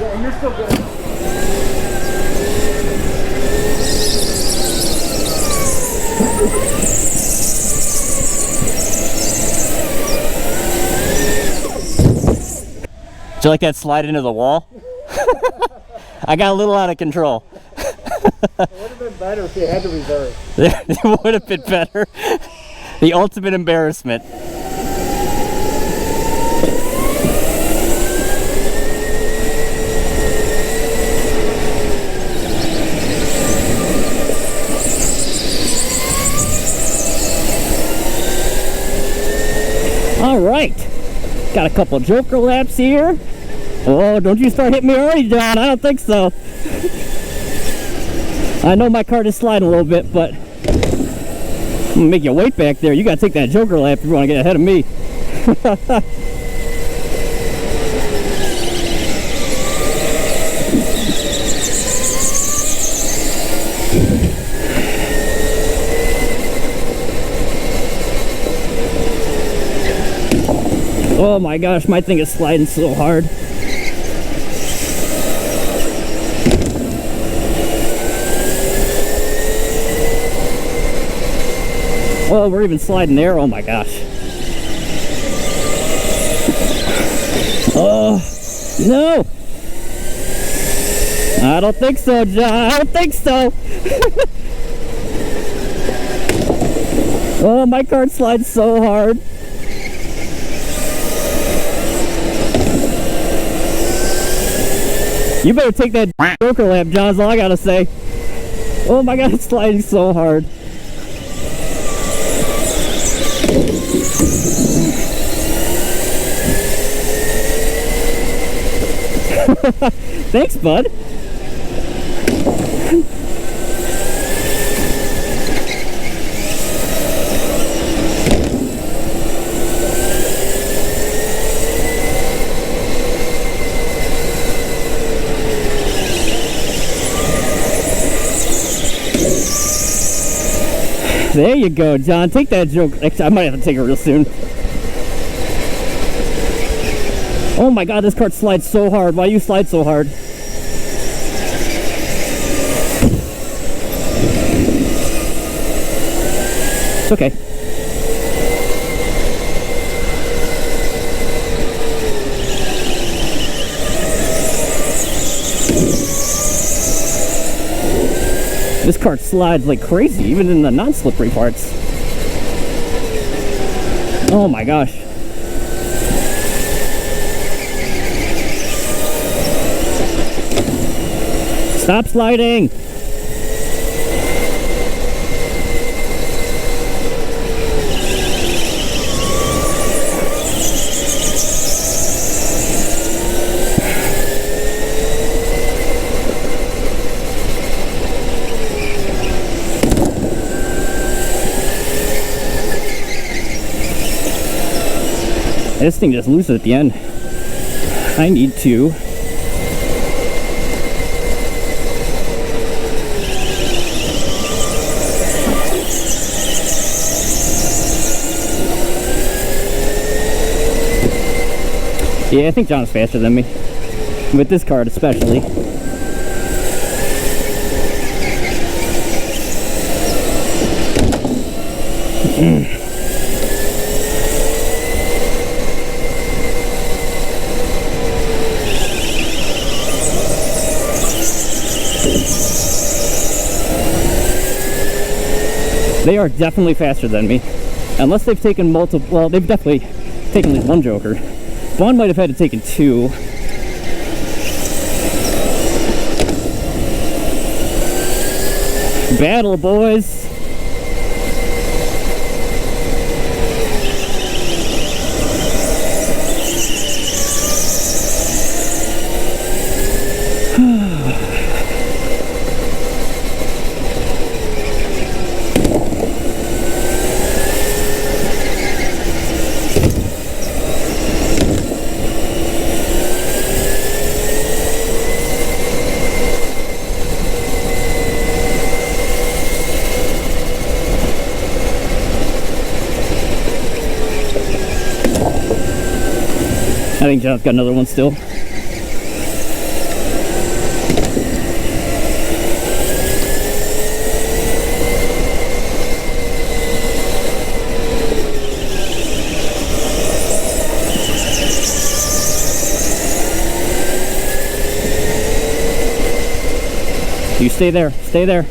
Yeah, you're still good. Did you like that slide into the wall? I got a little out of control. It would have been better if you had to reverse. It would have been better. The ultimate embarrassment. All right, got a couple joker laps here. Oh, don't you start hitting me already, John. I don't think so. I know my cart is sliding a little bit, but I'm gonna make you wait back there. You gotta take that joker lap if you want to get ahead of me. Oh my gosh, my thing is sliding so hard. Oh, we're even sliding there. Oh my gosh. Oh, no. I don't think so, John. I don't think so. Oh, my cart slides so hard. You better take that joker lap, John, is all I gotta say. Oh my god, it's sliding so hard. Thanks, bud. There you go, John. Take that joke. Actually, I might have to take it real soon. Oh my god, this cart slides so hard. Why do you slide so hard? It's okay. This cart slides like crazy, even in the non-slippery parts. Oh my gosh. Stop sliding! This thing just loses at the end. I need to yeah, I think John's faster than me. With this card especially. They are definitely faster than me. Unless they've taken multiple, well, they've definitely taken at least one joker. One might have had to taken two. Battle, boys. I think John's got another one still. You stay there. Stay there.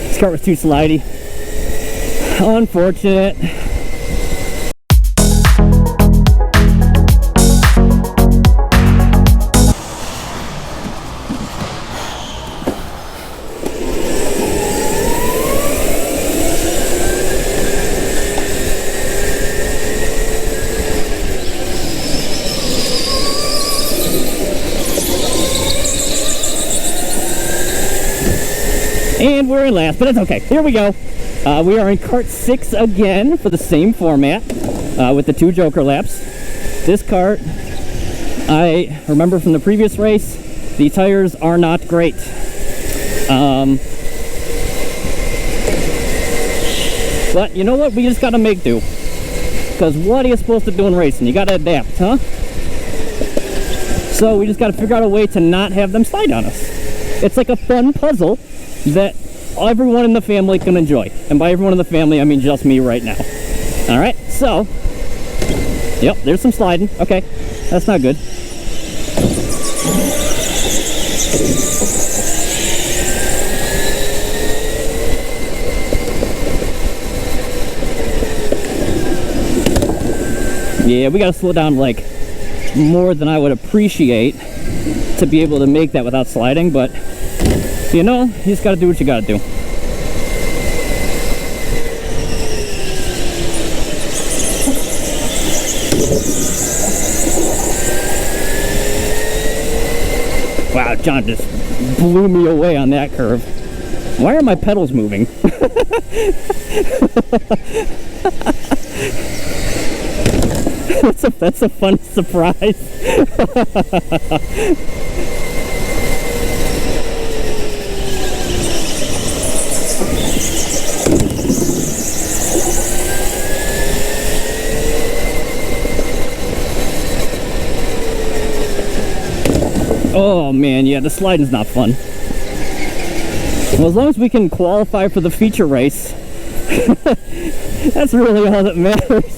This cart was too slidey. Unfortunate. And we're in last, but it's okay. Here we go. We are in cart 6 again for the same format with the 2 joker laps. This cart, I remember from the previous race, the tires are not great. But you know what? We just gotta make do. Because what are you supposed to do in racing? You gotta adapt, huh? So we just gotta figure out a way to not have them slide on us. It's like a fun puzzle that everyone in the family can enjoy. And by everyone in the family, I mean just me right now. Alright, so, yep, there's some sliding. Okay, that's not good. Yeah, we gotta slow down like more than I would appreciate to be able to make that without sliding, but you know, you just gotta do what you gotta do. Wow, John just blew me away on that curve. Why are my pedals moving? That's a fun surprise. Oh man, yeah, the sliding's not fun. Well, as long as we can qualify for the feature race, that's really all that matters.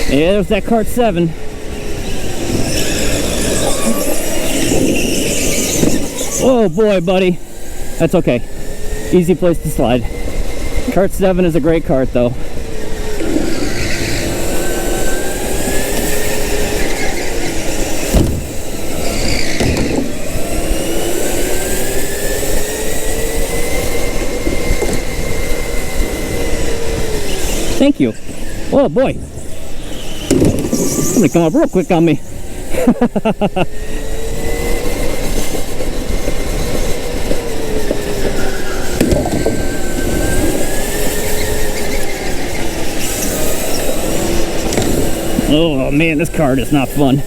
Yeah, there's that cart 7. Oh boy, buddy. That's okay. Easy place to slide. Cart 7 is a great cart, though. Thank you. Oh boy. Somebody come up real quick on me. Oh man, this cart is not fun.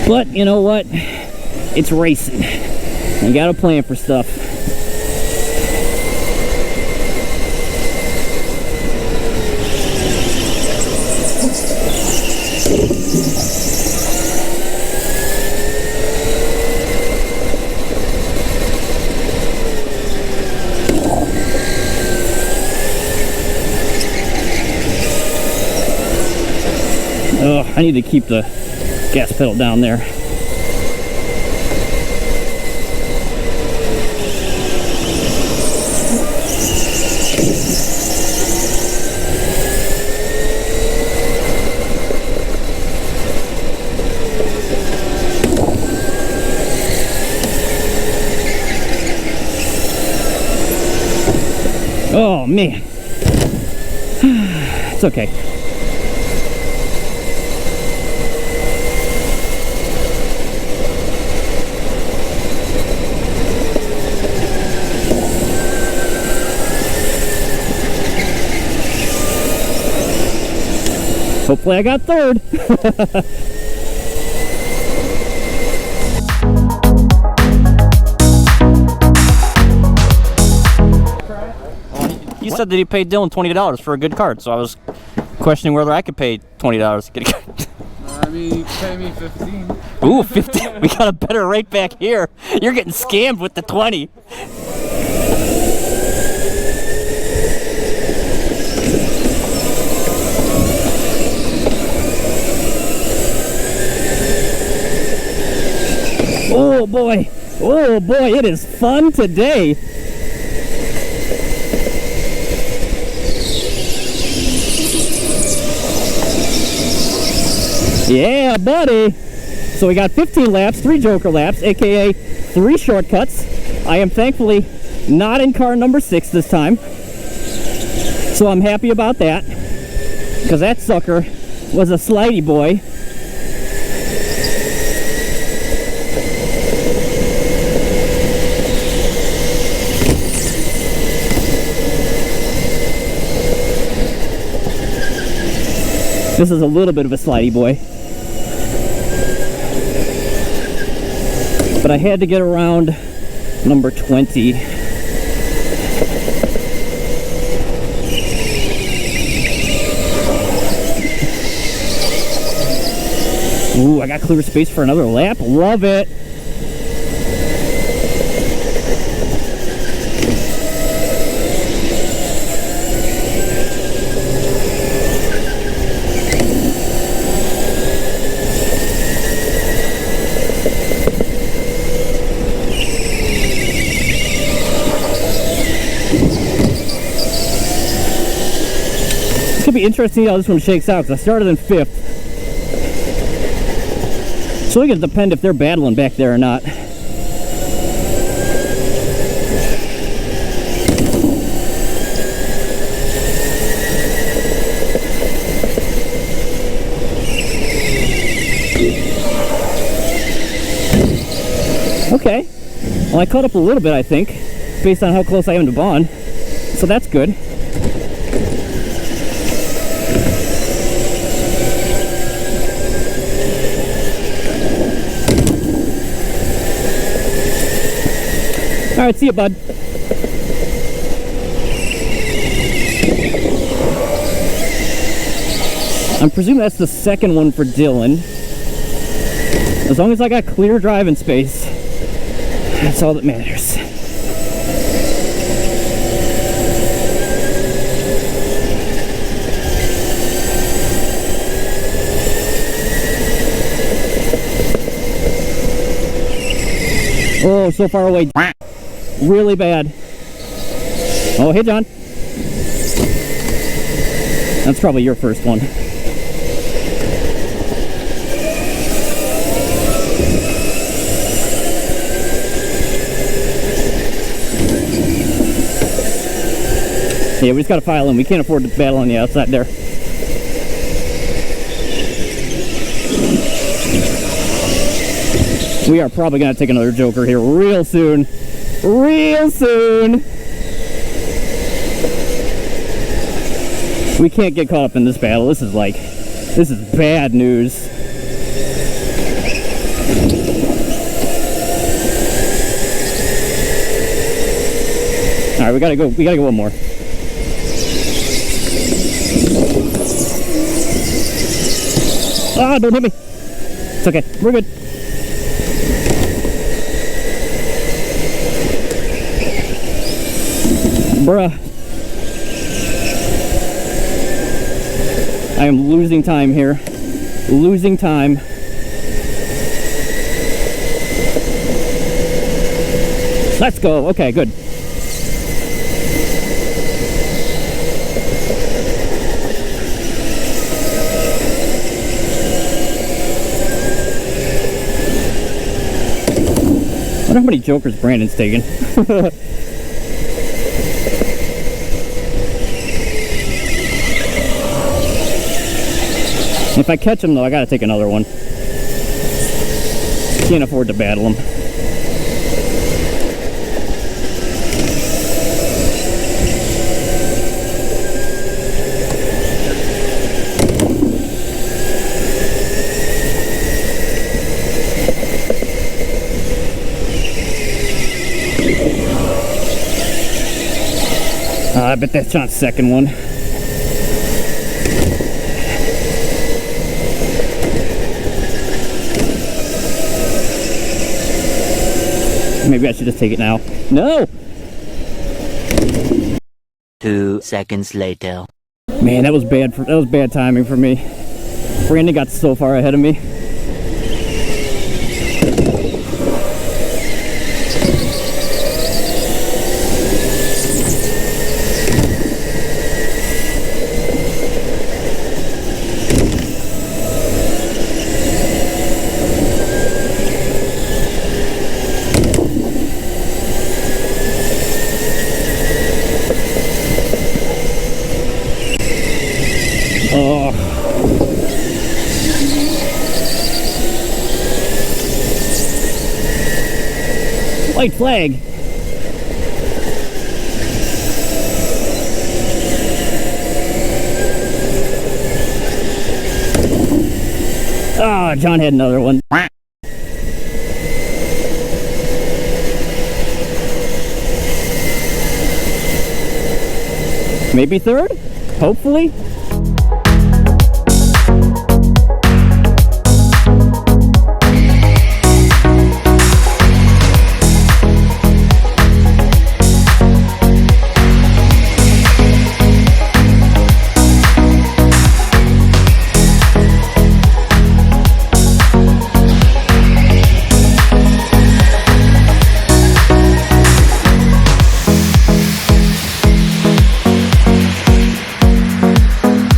But you know what? It's racing. You gotta plan for stuff. Oh, I need to keep the gas pedal down there. Oh, man. It's okay. Hopefully I got third. He said that he paid Dylan $20 for a good card, so I was questioning whether I could pay $20 to get a card. I mean, you can pay me 15. Ooh, 15. We got a better rate back here. You're getting scammed with the 20. Oh boy, it is fun today. Yeah, buddy. So we got 15 laps, 3 joker laps, aka 3 shortcuts. I am thankfully not in car number 6 this time. So I'm happy about that, because that sucker was a slidey boy. This is a little bit of a slidey boy. But I had to get around number 20. Ooh, I got clear space for another lap. Love it. It's gonna be interesting how this one shakes out, because I started in 5th. So it's gonna depend if they're battling back there or not. Okay. Well, I caught up a little bit, I think, based on how close I am to Vaughn. So that's good. All right, see you, bud. I'm presuming that's the second one for Dylan. As long as I got clear driving space, that's all that matters. Oh, so far away. Really bad. Oh, hey, John. That's probably your first one. Yeah, we just gotta file in. We can't afford to battle on the outside there. We are probably gonna take another joker here real soon. Real soon. We can't get caught up in this battle. This is bad news. All right, we gotta go one more. Ah, don't hit me. It's okay, we're good. Bruh. I am losing time here. Losing time. Let's go. Okay, good. I wonder how many jokers Brandon's taking. If I catch him though, I gotta take another one. Can't afford to battle him. I bet that's John's second one. Maybe I should just take it now. No! 2 seconds later. Man, that was bad timing for me. Brandon got so far ahead of me. Oh. White flag. Ah, John had another one. Maybe third? Hopefully.